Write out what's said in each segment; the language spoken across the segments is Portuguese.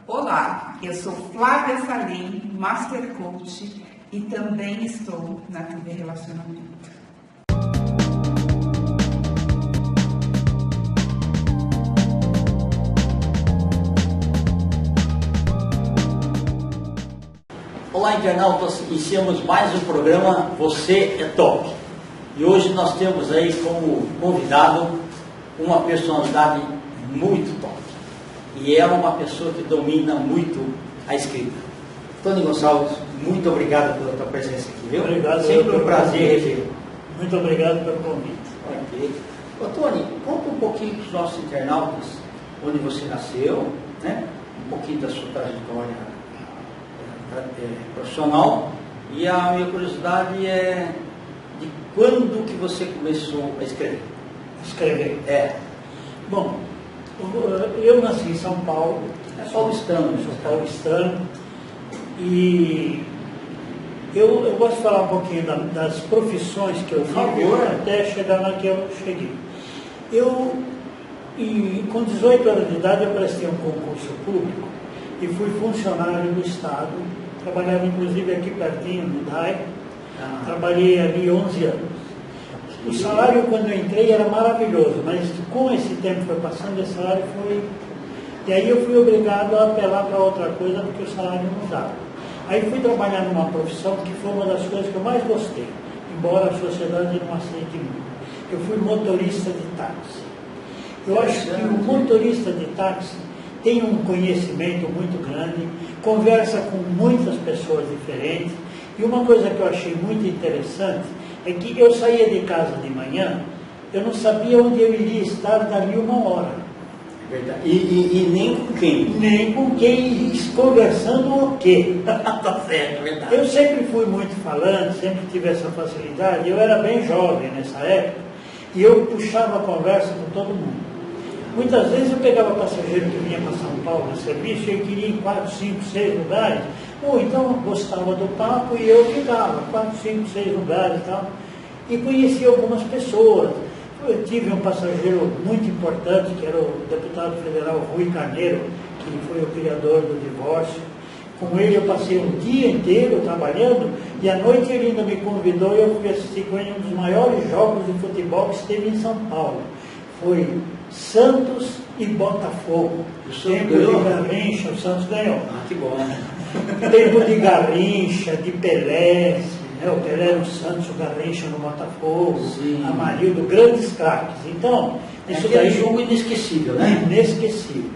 Olá, eu sou Flávia Salim, Master Coach e também estou na TV Relacionamento. Olá, internautas, iniciamos mais um programa Você é Top. E hoje nós temos aí como convidado uma personalidade muito top. E é uma pessoa que domina muito a escrita. Tony Gonçalves, muito obrigado pela tua presença aqui, viu? Obrigado. Sempre um prazer revê-lo. Muito obrigado pelo convite. Ok. Ô, Tony, conta um pouquinho para os nossos internautas onde você nasceu, né? Um pouquinho da sua trajetória profissional. E a minha curiosidade é de quando que você começou a escrever? Escrever. Bom, eu nasci em São Paulo. é paulistano. Sou paulistano. E eu gosto de falar um pouquinho das profissões que eu vivo até chegar na que eu cheguei. Com 18 anos de idade, eu prestei um concurso público e fui funcionário do Estado. Trabalhava inclusive aqui pertinho, no DAI. Trabalhei ali 11 anos. O salário, quando eu entrei, era maravilhoso, mas com esse tempo foi passando, esse salário foi... E aí eu fui obrigado a apelar para outra coisa, porque o salário não dava. Aí fui trabalhar numa profissão que foi uma das coisas que eu mais gostei, embora a sociedade não aceite muito. Eu fui motorista de táxi. Eu acho que o motorista de táxi tem um conhecimento muito grande, conversa com muitas pessoas diferentes, e uma coisa que eu achei muito interessante é que eu saía de casa de manhã, eu não sabia onde eu iria estar dali uma hora. Verdade. E nem com quem? Nem com quem, conversando o quê? Tá certo, verdade. Eu sempre fui muito falante, sempre tive essa facilidade, eu era bem jovem nessa época, e eu puxava a conversa com todo mundo. Muitas vezes eu pegava passageiro que vinha para São Paulo no serviço e eu queria ir em 4, 5, 6 lugares. Então eu gostava do papo e eu ficava 4, 5, 6 lugares e tal. E conheci algumas pessoas. Eu tive um passageiro muito importante, que era o deputado federal Rui Carneiro, que foi o criador do divórcio. Com ele eu passei um dia inteiro trabalhando e à noite ele ainda me convidou e eu fui assistir com ele um dos maiores jogos de futebol que esteve em São Paulo. Foi Santos e Botafogo. Tempo de Garrincha, o Santos ganhou. Que bom. Tempo de Garrincha, de Pelé, né? O Pelé no Santos, o Garrincha no Botafogo, Amarildo, grandes craques. Então, isso daí é um jogo inesquecível, né? Inesquecível.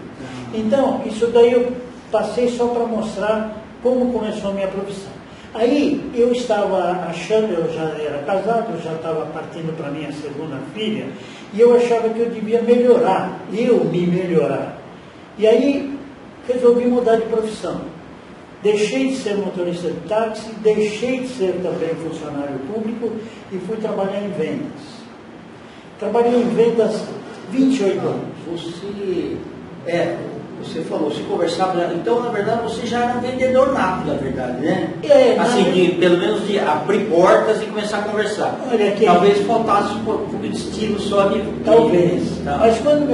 Então, isso daí eu passei só para mostrar como começou a minha profissão. Aí eu estava achando, eu já era casado, eu já estava partindo para minha segunda filha, e eu achava que eu devia melhorar, me melhorar. E aí resolvi mudar de profissão. Deixei de ser motorista de táxi, deixei de ser também funcionário público e fui trabalhar em vendas. Trabalhei em vendas 28 anos. Você falou, você conversava, então na verdade você já era um vendedor nato, na verdade, né? Pelo menos de abrir portas e começar a conversar. Talvez faltasse um pouco de estilo só de... Talvez. Mas quando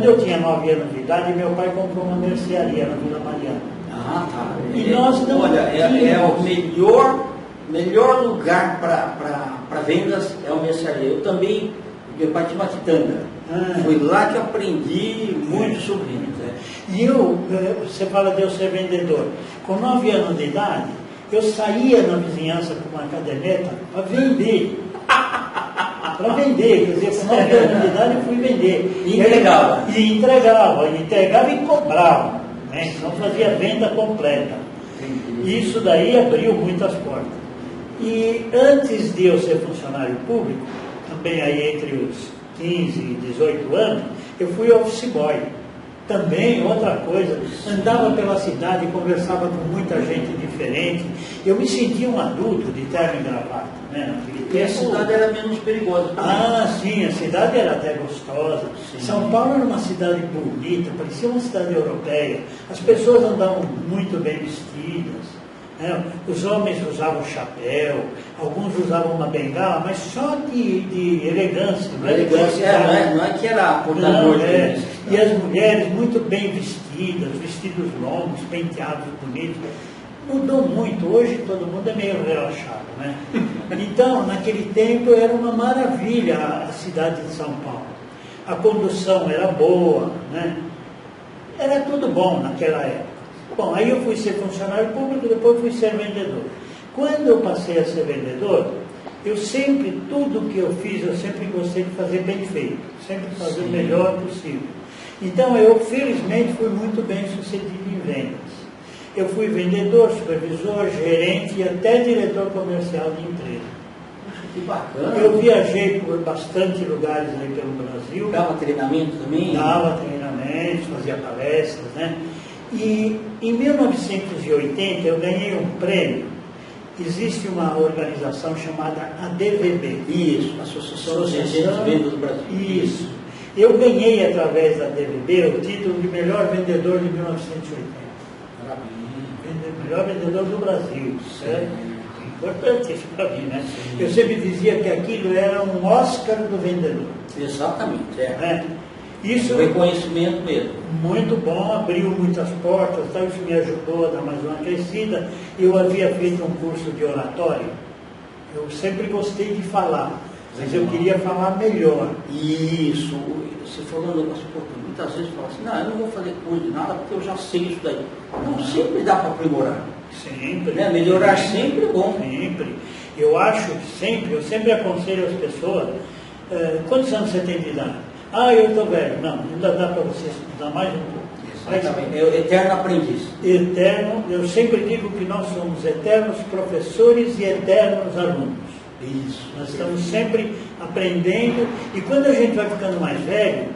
eu tinha 9 anos de idade, meu pai comprou uma mercearia na Vila Mariana. Tá. E nós não é o melhor lugar para vendas é a mercearia. Eu também, meu pai tinha uma quitanda. Foi lá que eu aprendi muito sobre isso. E você fala de eu ser vendedor. Com 9 anos de idade, eu saía na vizinhança com uma caderneta para vender. Quer dizer, com 9 anos de idade eu fui vender. E entregava. Entregava e cobrava. Né? Então fazia venda completa. Isso daí abriu muitas portas. E antes de eu ser funcionário público, também aí entre os 15 e 18 anos, eu fui office boy. Também, outra coisa, andava pela cidade, conversava com muita gente diferente. Eu me sentia um adulto de terno e gravata, né? E a cidade era menos perigosa também. Sim, a cidade era até gostosa. São Paulo era uma cidade bonita, parecia uma cidade europeia. As pessoas andavam muito bem vestidas. né? Os homens usavam chapéu, alguns usavam uma bengala, mas só de elegância. Não é Elegância, não é que era portador de isso. E as mulheres muito bem vestidas, vestidos longos, penteados bonitos. Mudou muito, hoje todo mundo é meio relaxado, né? Então, naquele tempo era uma maravilha a cidade de São Paulo. A condução era boa, né? Era tudo bom naquela época. Bom, aí eu fui ser funcionário público, depois fui ser vendedor. Quando eu passei a ser vendedor, eu sempre, tudo que eu fiz, eu sempre gostei de fazer bem feito, sempre fazer o melhor possível. Então, eu felizmente fui muito bem sucedido em vendas. Eu fui vendedor, supervisor, gerente e até diretor comercial de empresa. Que bacana. Eu viajei por bastante lugares aí pelo Brasil. Dava treinamento também? Dava treinamentos, fazia palestras, né? E em 1980 eu ganhei um prêmio. Existe uma organização chamada ADVB. Isso, Associação dos Agentes de Vendas do Brasil. Isso. Eu ganhei através da ADVB o título de melhor vendedor de 1980. Melhor vendedor do Brasil, certo? Importante isso para mim, né? Sim. Eu sempre dizia que aquilo era um Oscar do vendedor. Exatamente, né? Isso, um reconhecimento mesmo. Muito bom, abriu muitas portas, tá? Isso me ajudou a dar mais uma crescida. Eu havia feito um curso de oratório. Eu sempre gostei de falar, mas eu queria falar melhor. Isso, você falou um negócio importante. Muitas vezes fala assim, não, eu não vou fazer curso de nada porque eu já sei isso daí. Não, sempre dá para aprimorar. Sempre. Né? Melhorar sempre é bom. Sempre. Eu acho que eu sempre aconselho as pessoas, quantos anos você tem de idade? Ah, eu estou velho. Não, ainda dá para você estudar mais um pouco. Exatamente. É o eterno aprendiz. Eterno, eu sempre digo que nós somos eternos professores e eternos alunos. Isso. Nós estamos sempre aprendendo e quando a gente vai ficando mais velho,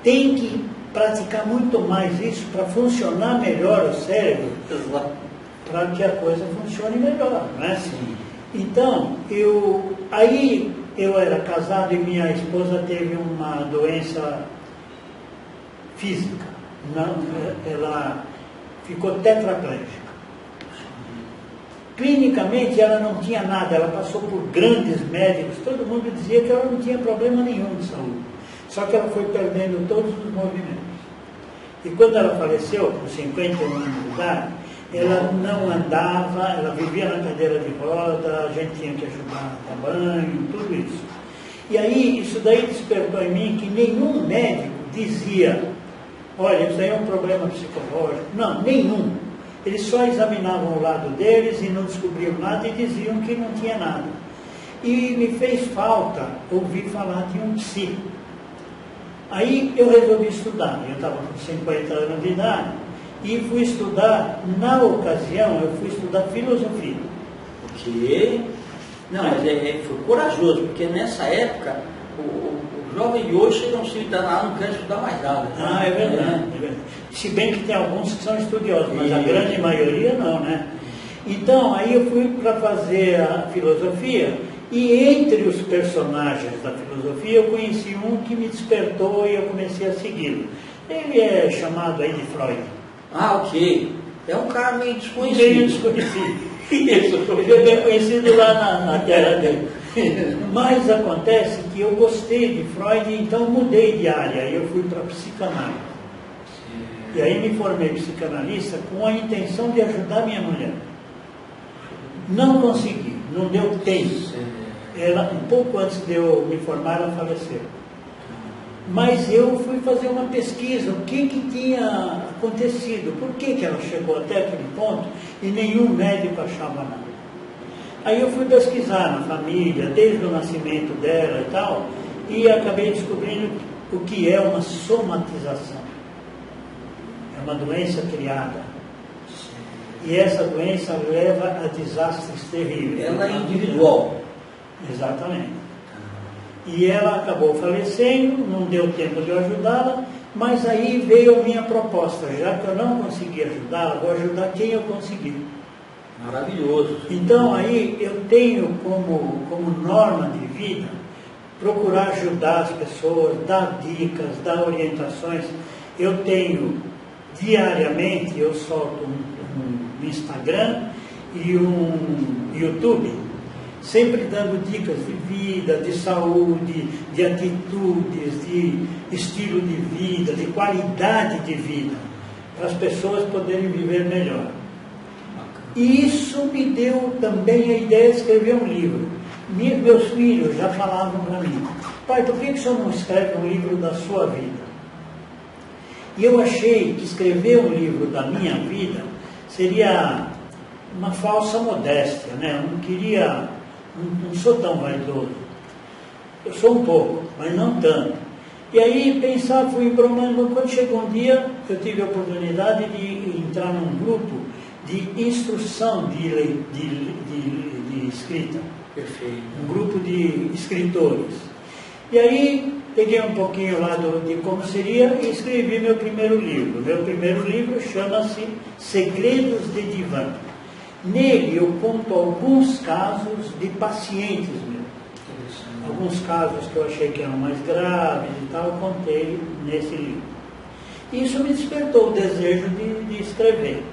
tem que praticar muito mais isso para funcionar melhor o cérebro, para que a coisa funcione melhor, não é? Sim. Então, eu era casado e minha esposa teve uma doença física. Ela ficou tetraplégica. Clinicamente ela não tinha nada, ela passou por grandes médicos, todo mundo dizia que ela não tinha problema nenhum de saúde. Só que ela foi perdendo todos os movimentos. E quando ela faleceu, com 51 anos de idade, ela não andava, ela vivia na cadeira de roda, a gente tinha que ajudar a tomar banho, tudo isso. E aí, isso daí despertou em mim que nenhum médico dizia, olha, isso aí é um problema psicológico. Não, nenhum. Eles só examinavam o lado deles e não descobriam nada e diziam que não tinha nada. E me fez falta ouvir falar de um psi. Aí eu resolvi estudar. Eu estava com 50 anos de idade e fui estudar, na ocasião, eu fui estudar filosofia. O quê? Não, mas foi corajoso, porque nessa época o jovem de hoje não se dá nada, não quer estudar mais nada. Ah, é verdade, é verdade. Se bem que tem alguns que são estudiosos, mas a grande maioria não, né? Então, aí eu fui para fazer a filosofia e entre os personagens da filosofia eu conheci um que me despertou e eu comecei a segui-lo. Ele é chamado aí de Freud. Ah, ok. É um cara meio desconhecido. Meio desconhecido. Isso, ele é bem conhecido lá na terra dele. Mas acontece que eu gostei de Freud, então mudei de área, eu fui para psicanálise. E aí me formei psicanalista com a intenção de ajudar minha mulher. Não consegui, não deu tempo. Ela, um pouco antes de eu me formar, ela faleceu. Mas eu fui fazer uma pesquisa, o que tinha acontecido, por que ela chegou até aquele ponto e nenhum médico achava nada. Aí eu fui pesquisar na família, desde o nascimento dela e tal, e acabei descobrindo o que é uma somatização. É uma doença criada. E essa doença leva a desastres terríveis. Ela é individual. Exatamente. E ela acabou falecendo, não deu tempo de eu ajudá-la, mas aí veio a minha proposta, já que eu não consegui ajudá-la, vou ajudar quem eu conseguir. Maravilhoso. Então aí eu tenho como norma de vida procurar ajudar as pessoas, dar dicas, dar orientações. Eu tenho diariamente, eu solto um Instagram e um YouTube, sempre dando dicas de vida, de saúde, de atitudes, de estilo de vida, de qualidade de vida, para as pessoas poderem viver melhor. E isso me deu também a ideia de escrever um livro. Meus filhos já falavam para mim: pai, por que o senhor não escreve um livro da sua vida? E eu achei que escrever um livro da minha vida seria uma falsa modéstia, né? Eu não queria, não sou tão vaidoso. Eu sou um pouco, mas não tanto. E aí pensava, fui embromando. Quando chegou um dia, eu tive a oportunidade de entrar num grupo de instrução de escrita. Perfeito. Um grupo de escritores. E aí peguei um pouquinho lá de como seria e escrevi meu primeiro livro. Meu primeiro livro chama-se Segredos de Divã. Nele eu conto alguns casos de pacientes meus. Alguns casos que eu achei que eram mais graves e tal, eu contei nesse livro. Isso me despertou o desejo de escrever.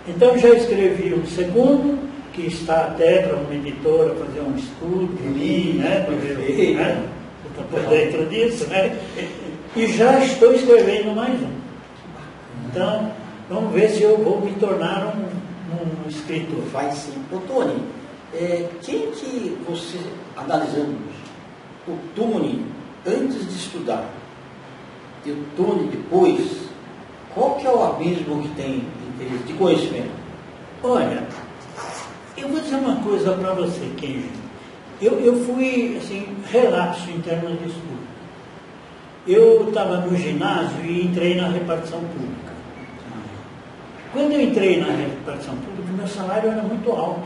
Então já escrevi um segundo, que está até para uma editora fazer um estudo, né? Para ver, né? Está por dentro disso, né? E já estou escrevendo mais um. Então, vamos ver se eu vou me tornar um escritor. Vai sim. Ô, Tony, quem que você, analisando o Tony antes de estudar e o Tony depois, qual que é o abismo que tem de conhecimento? Olha, eu vou dizer uma coisa para você, Kenji. Eu fui, assim, relapso em termos de estudo. Eu estava no ginásio e entrei na repartição pública. Quando eu entrei na repartição pública, meu salário era muito alto.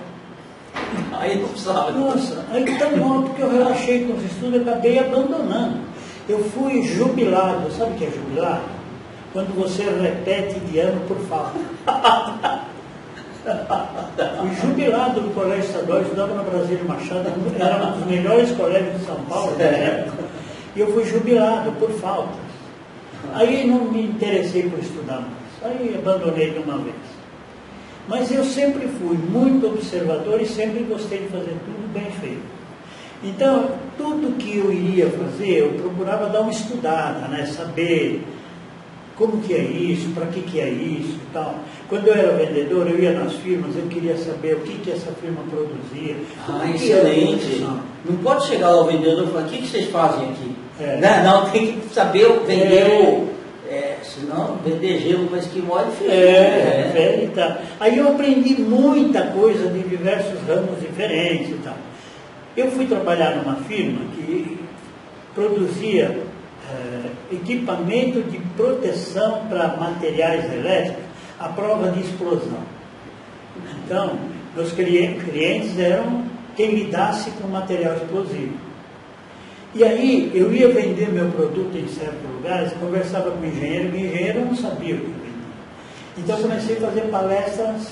Aí não precisava. Nossa, aí tão alto que eu relaxei com os estudos e acabei abandonando. Eu fui jubilado. Sabe o que é jubilado? Quando você repete de ano por falta. Fui jubilado do Colégio Estadual, estudava na Brasília Machado, era um dos melhores colégios de São Paulo na época, e eu fui jubilado por faltas. Aí não me interessei por estudar mais, aí abandonei de uma vez. Mas eu sempre fui muito observador e sempre gostei de fazer tudo bem feito. Então, tudo que eu iria fazer, eu procurava dar uma estudada, né? Saber como que é isso, para que é isso e tal. Quando eu era vendedor, eu ia nas firmas, eu queria saber o que essa firma produzia. Excelente. Não pode chegar lá ao vendedor e falar: o que vocês fazem aqui? Não, tem que saber vender senão vender gelo para esquimó é feio. E tal. Aí eu aprendi muita coisa de diversos ramos diferentes e tal. Eu fui trabalhar numa firma que produzia equipamento de proteção para materiais elétricos à prova de explosão. Então, meus clientes eram quem lidasse com material explosivo. E aí, eu ia vender meu produto em certos lugares, conversava com o engenheiro não sabia o que vendia. Então, eu comecei a fazer palestras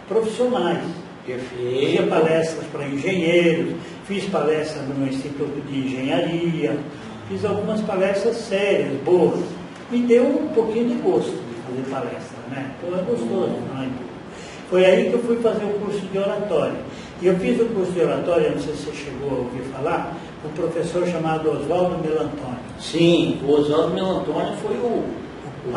profissionais. Fazia palestras para engenheiros, fiz palestras no Instituto de Engenharia, fiz algumas palestras sérias, boas. Me deu um pouquinho de gosto de fazer palestra, né? Então é gostoso, não é? Foi aí que eu fui fazer o curso de oratória. E eu fiz o curso de oratória, não sei se você chegou a ouvir falar, um professor chamado Oswaldo Melantônio. Sim, o Oswaldo Melantônio foi o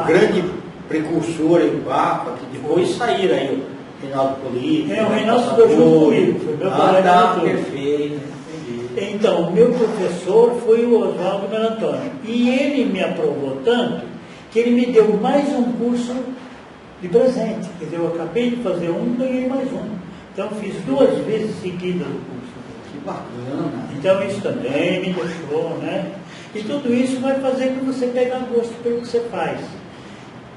grande precursor em Papa, que depois saíram aí o Reinaldo Polito. O Reinaldo estudou junto comigo, foi meu colega. Perfeito. Então, o meu professor foi o Oswaldo Melantônio. E ele me aprovou tanto que ele me deu mais um curso de presente. Quer dizer, eu acabei de fazer um e ganhei mais um. Então, fiz 2 vezes seguidas o curso. Que bacana. Então, isso também me deixou, né? E tudo isso vai fazer que você pegue gosto pelo que você faz.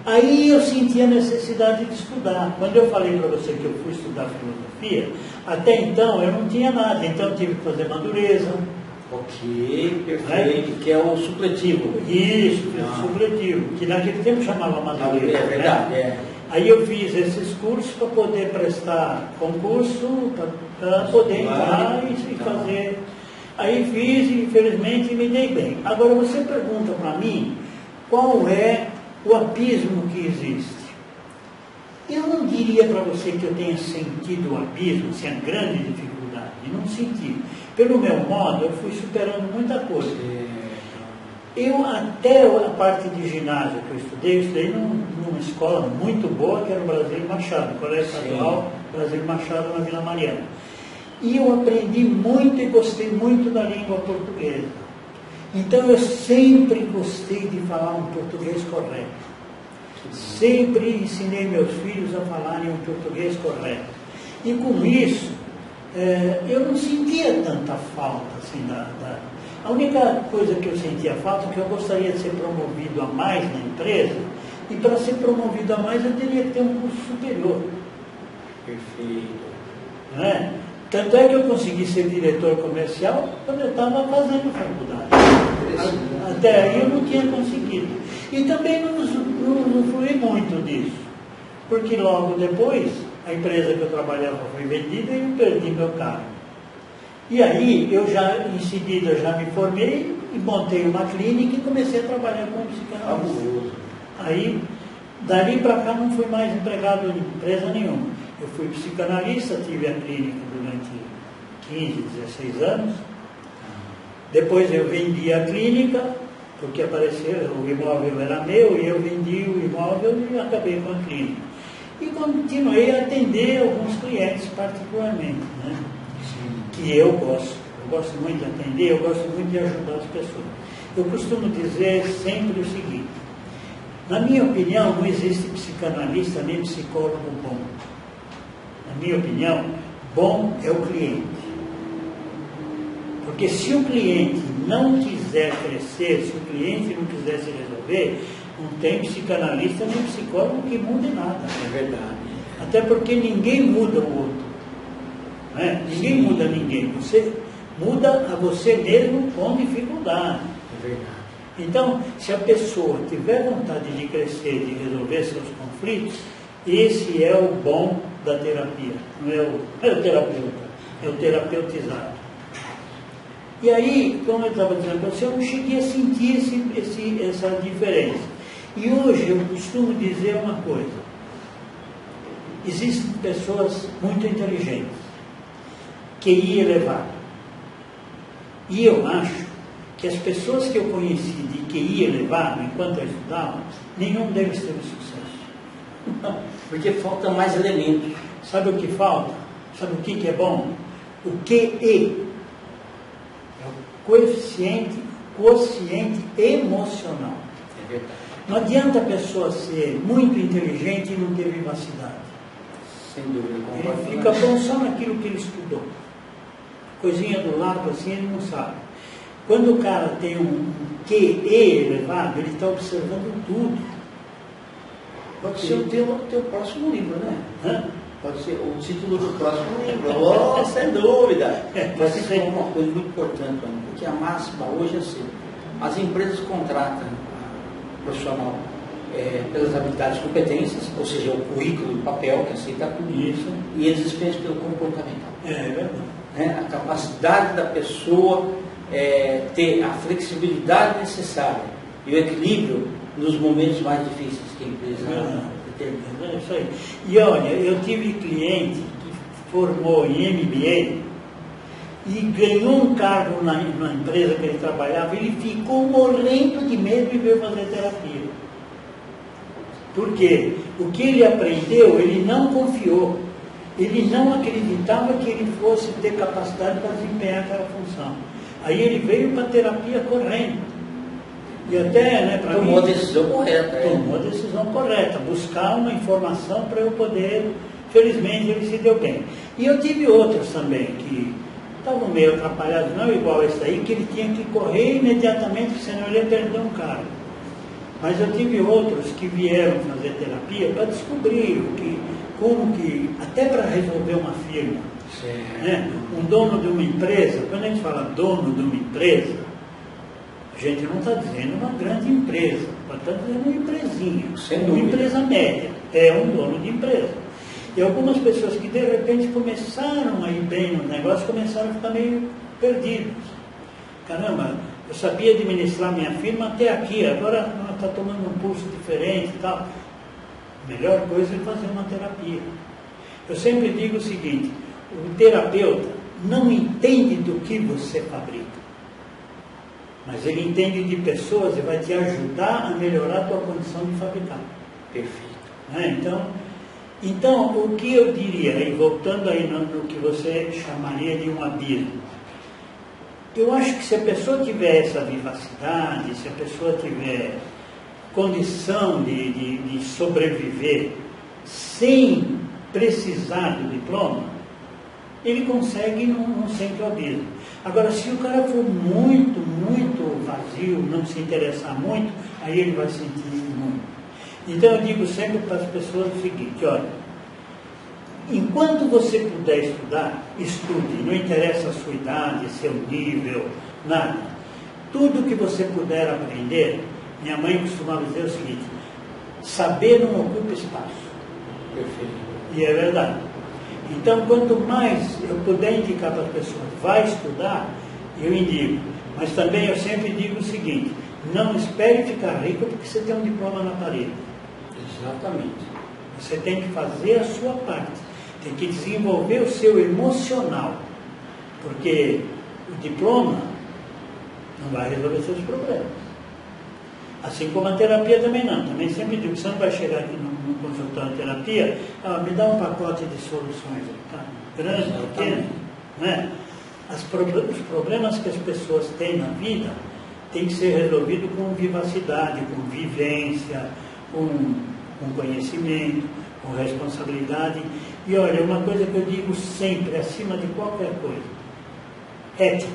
Aí eu senti a necessidade de estudar. Quando eu falei para você que eu fui estudar filosofia, até então eu não tinha nada, então eu tive que fazer madureza. Ok, perfeito, que é o supletivo. Isso, o supletivo, que naquele tempo chamava madureza. É verdade, né? Aí eu fiz esses cursos para poder prestar concurso, para poder entrar e fazer. Aí fiz e infelizmente me dei bem. Agora você pergunta para mim qual é o abismo que existe. Eu não diria para você que eu tenha sentido o abismo, assim, a grande dificuldade, não senti. Pelo meu modo, eu fui superando muita coisa. Eu, até a parte de ginásio que eu estudei numa escola muito boa, que era o Brasílio Machado, Colégio Estadual Brasílio Machado, na Vila Mariana. E eu aprendi muito e gostei muito da língua portuguesa. Então eu sempre gostei de falar um português correto. Sempre ensinei meus filhos a falarem um português correto. E com isso, eu não sentia tanta falta assim A única coisa que eu sentia falta é que eu gostaria de ser promovido a mais na empresa, e para ser promovido a mais eu teria que ter um curso superior. Perfeito. Não é? Tanto é que eu consegui ser diretor comercial quando eu estava fazendo faculdade. Até aí eu não tinha conseguido. E também não fui muito disso, porque logo depois a empresa que eu trabalhava foi vendida e eu perdi meu cargo. E aí, em seguida, já me formei e montei uma clínica e comecei a trabalhar como psicanalista. Aí, dali para cá, não fui mais empregado em empresa nenhuma. Eu fui psicanalista, tive a clínica durante 15, 16 anos. Depois eu vendi a clínica, porque apareceu, o imóvel era meu, e eu vendi o imóvel e acabei com a clínica. E continuei a atender alguns clientes particularmente, né? Que eu gosto muito de atender, eu gosto muito de ajudar as pessoas. Eu costumo dizer sempre o seguinte: na minha opinião, não existe psicanalista nem psicólogo bom. Na minha opinião, bom é o cliente. Porque se o cliente não quiser crescer, se o cliente não quiser se resolver, não tem psicanalista nem psicólogo que mude nada. É verdade. Até porque ninguém muda o outro. Ninguém muda ninguém, você muda a você mesmo com dificuldade. É verdade. Então, se a pessoa tiver vontade de crescer, de resolver seus conflitos, esse é o bom da terapia, não é o terapeuta, é o terapeutizado. E aí, como eu estava dizendo para você, eu não cheguei a sentir essa diferença. E hoje eu costumo dizer uma coisa: existem pessoas muito inteligentes, QI elevado. E eu acho que as pessoas que eu conheci de QI elevado, enquanto eu estudava, nenhum deles teve sucesso. Não, porque falta mais elementos. Sabe o que falta? Sabe o que é bom? O QE. É o quociente emocional. É verdade. Não adianta a pessoa ser muito inteligente e não ter vivacidade. Sem dúvida. Ele fica bom só naquilo que ele estudou. Coisinha do lado assim, ele não sabe. Quando o cara tem um QE elevado, ele está observando tudo. Pode ser o teu próximo livro, né? Hã? Pode ser o título do próximo livro. Oh, sem dúvida. Mas isso é uma coisa muito importante, porque a máxima hoje é assim: as empresas contratam o profissional pelas habilidades e competências, ou seja, o currículo, o papel que aceita tudo isso, e eles dispensam pelo comportamental. É verdade. A capacidade da pessoa ter a flexibilidade necessária e o equilíbrio nos momentos mais difíceis que a empresa determina. É isso aí. E olha, eu tive cliente que formou em MBA e ganhou um cargo na empresa que ele trabalhava, ele ficou morrendo de medo e veio fazer terapia. Por quê? O que ele aprendeu, ele não confiou. Ele não acreditava que ele fosse ter capacidade para desempenhar aquela função. Aí ele veio para a terapia correndo. E até, para mim... Tomou a decisão correta. Tomou a decisão correta. Buscar uma informação para eu poder... Felizmente ele se deu bem. E eu tive outros também que estavam meio atrapalhados, não igual esse aí, que ele tinha que correr imediatamente, senão ele ia perder um cargo. Mas eu tive outros que vieram fazer terapia para descobrir como que, até para resolver uma firma, né? Um dono de uma empresa, quando a gente fala dono de uma empresa, a gente não está dizendo uma grande empresa, está dizendo uma empresinha, uma empresa média, é um dono de empresa. E algumas pessoas que de repente começaram a ir bem no negócio, começaram a ficar meio perdidos. Caramba, eu sabia administrar minha firma até aqui, agora ela está tomando um curso diferente e tal. A melhor coisa é fazer uma terapia. Eu sempre digo o seguinte, o terapeuta não entende do que você fabrica, mas ele entende de pessoas e vai te ajudar a melhorar a tua condição de fabricar. Perfeito. Então, o que eu diria, e voltando aí no que você chamaria de um abismo, eu acho que se a pessoa tiver essa vivacidade, se a pessoa tiver condição de sobreviver sem precisar do diploma, ele consegue não sente o abismo. Agora, se o cara for muito, muito vazio, não se interessar muito, aí ele vai sentir muito. Então eu digo sempre para as pessoas o seguinte, olha, enquanto você puder estudar, estude, não interessa a sua idade, seu nível, nada. Tudo que você puder aprender, minha mãe costumava dizer o seguinte, saber não ocupa espaço. Perfeito. E é verdade. Então, quanto mais eu puder indicar para as pessoas, vai estudar, eu indico. Mas também eu sempre digo o seguinte, não espere ficar rico porque você tem um diploma na parede. Exatamente. Você tem que fazer a sua parte. Tem que desenvolver o seu emocional. Porque o diploma não vai resolver seus problemas. Assim como a terapia também não. Também sempre digo, você não vai chegar aqui no consultório de terapia, me dá um pacote de soluções. Tá? Grande, pequeno. Né? Os problemas que as pessoas têm na vida têm que ser resolvidos com vivacidade, com vivência, com conhecimento, com responsabilidade. E olha, uma coisa que eu digo sempre, acima de qualquer coisa, ética,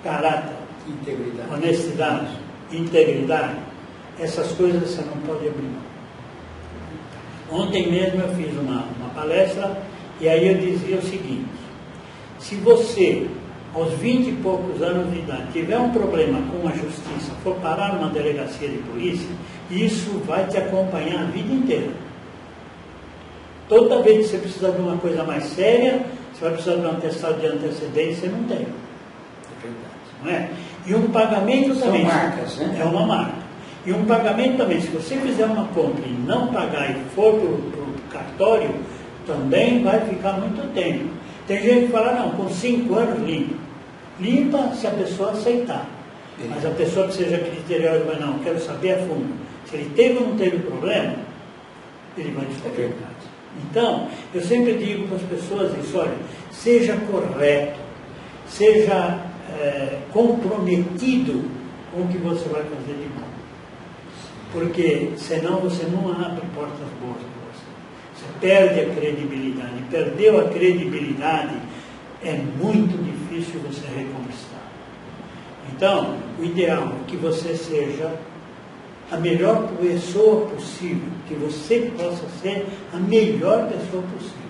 caráter, integridade, honestidade, integridade, essas coisas você não pode abrir mão. Ontem mesmo eu fiz uma palestra e aí eu dizia o seguinte, se você, aos 20 e poucos anos de idade, tiver um problema com a justiça, for parar numa delegacia de polícia, isso vai te acompanhar a vida inteira. Toda vez que você precisar de uma coisa mais séria, você vai precisar de um atestado de antecedência, você não tem. É verdade. Não é? E um pagamento também. São marcas, né? É uma marca. E um pagamento também, se você fizer uma compra e não pagar e for para o cartório, também vai ficar muito tempo. Tem gente que fala, não, com 5 anos limpa. Limpa se a pessoa aceitar. Mas a pessoa que seja criteriosa, mas não, quero saber a fundo. Se ele teve ou não teve problema, ele vai descobrir. Então, eu sempre digo para as pessoas isso, olha, seja correto, seja comprometido com o que você vai fazer de bom. Porque senão você não abre portas boas para você. Você perde a credibilidade. Perdeu a credibilidade, é muito difícil você reconquistar. Então, o ideal é que você seja a melhor pessoa possível, que você possa ser a melhor pessoa possível.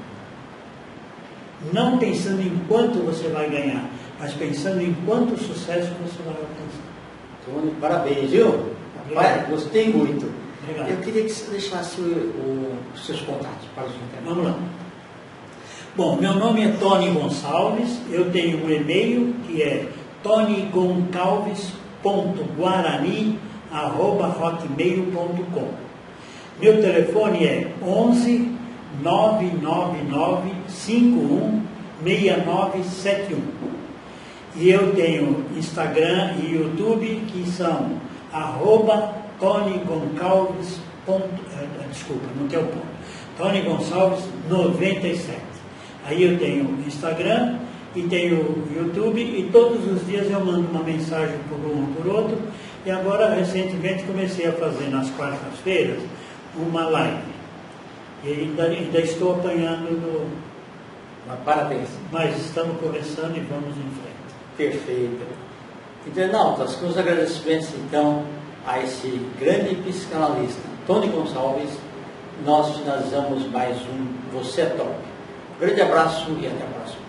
Não pensando em quanto você vai ganhar, mas pensando em quanto sucesso você vai alcançar. Tony, parabéns, viu? Pai, gostei muito. Obrigado. Eu queria que você deixasse os seus contatos para os internautas. Vamos lá. Bom, meu nome é Tony Gonçalves, eu tenho um e-mail que é tonygoncalves.guarani@hotmail.com. Meu telefone é 11 999 51 6971. E eu tenho Instagram e YouTube que são @TonyGoncalves. Desculpa, não tem o ponto. Tony Gonçalves 97. Aí eu tenho Instagram e tenho YouTube e todos os dias eu mando uma mensagem por um ou por outro. E agora, recentemente, comecei a fazer nas quartas-feiras uma live. E ainda estou apanhando Parabéns. mas estamos começando e vamos em frente. Perfeito. Internautas, com os agradecimentos, então, a esse grande psicanalista, Tony Gonçalves, nós finalizamos mais um Você é Top. Um grande abraço e até a próxima.